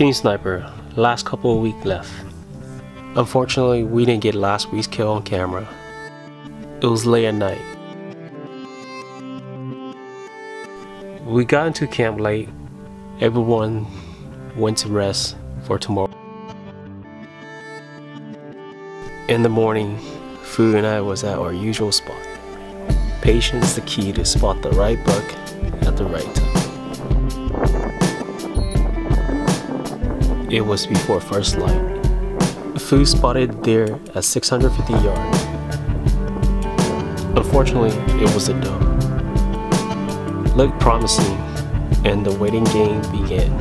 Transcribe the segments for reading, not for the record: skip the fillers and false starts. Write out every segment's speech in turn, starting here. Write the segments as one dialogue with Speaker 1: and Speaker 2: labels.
Speaker 1: Team Sniper, last couple of weeks left. Unfortunately, we didn't get last week's kill on camera. It was late at night. We got into camp late. Everyone went to rest for tomorrow. In the morning, Fu and I was at our usual spot. Patience is the key to spot the right buck at the right time. It was before first light. Fu spotted deer at 650 yards. Unfortunately, it was a doe. Looked promising, and the waiting game began.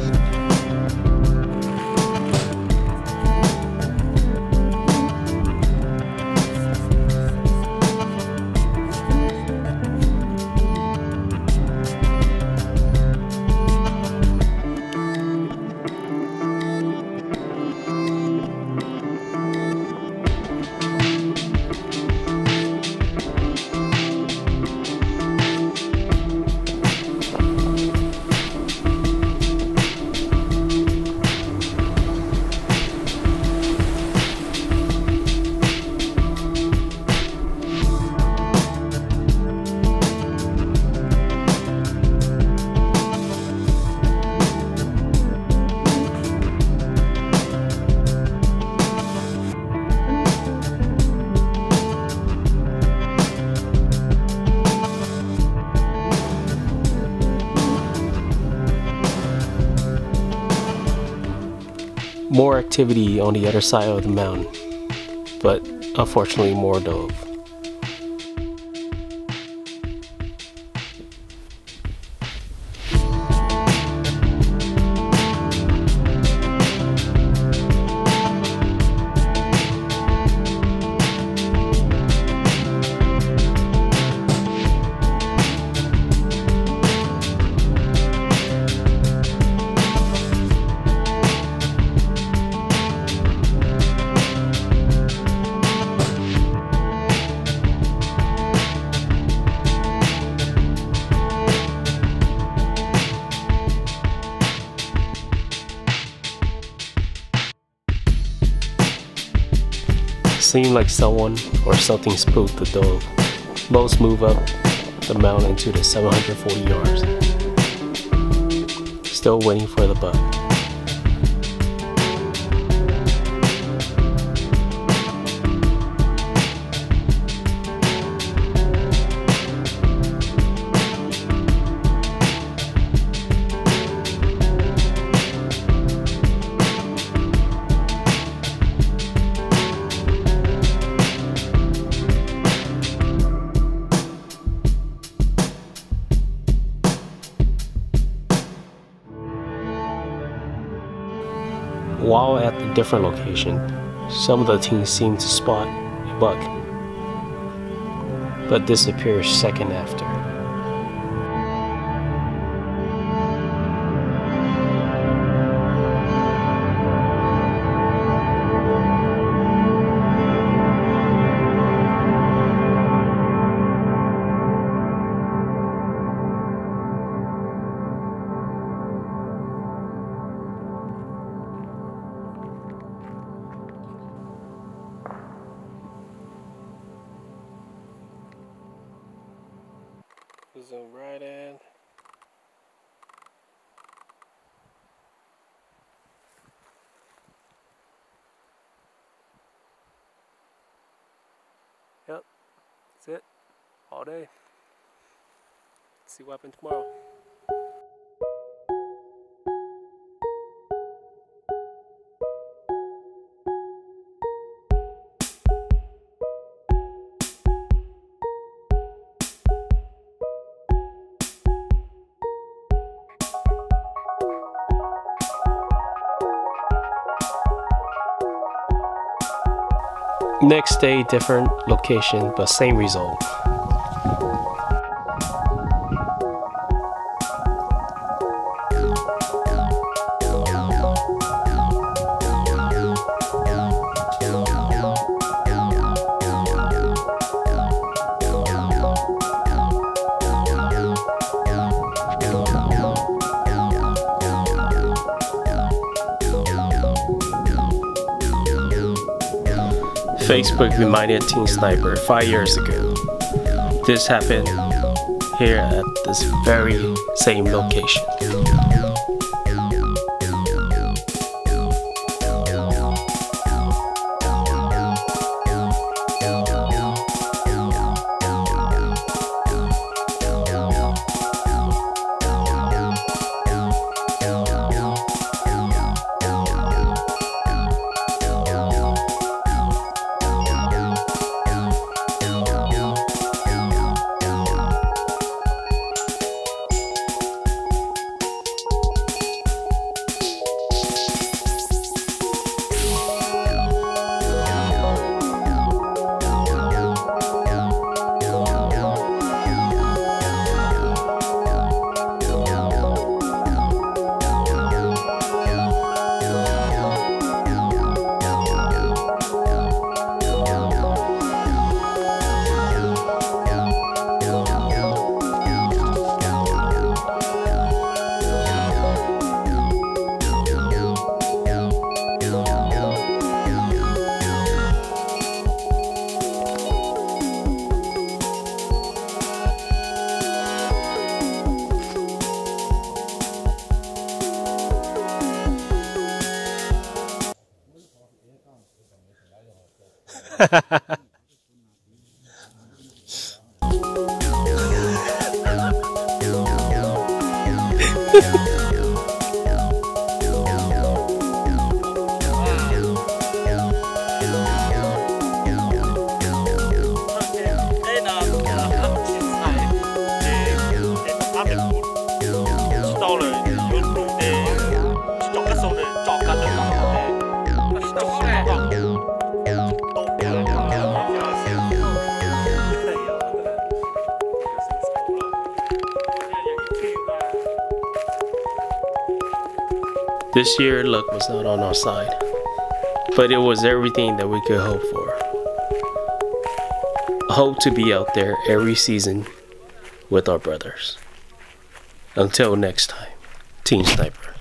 Speaker 1: More activity on the other side of the mountain, but unfortunately more dove. Seemed like someone or something spooked the dove. Both move up the mountain to the 740 yards. Still waiting for the buck. While at the different location, some of the teams seem to spot a buck, but disappears second after. Zoom right in. Yep, that's it. All day. Let's see what happens tomorrow. Next day, different location, but same result. Facebook reminded Teen Sniper 5 years ago. This happened here at this very same location. This year, luck was not on our side, but it was everything that we could hope for. I hope to be out there every season with our brothers. Until next time, Teen Sniper.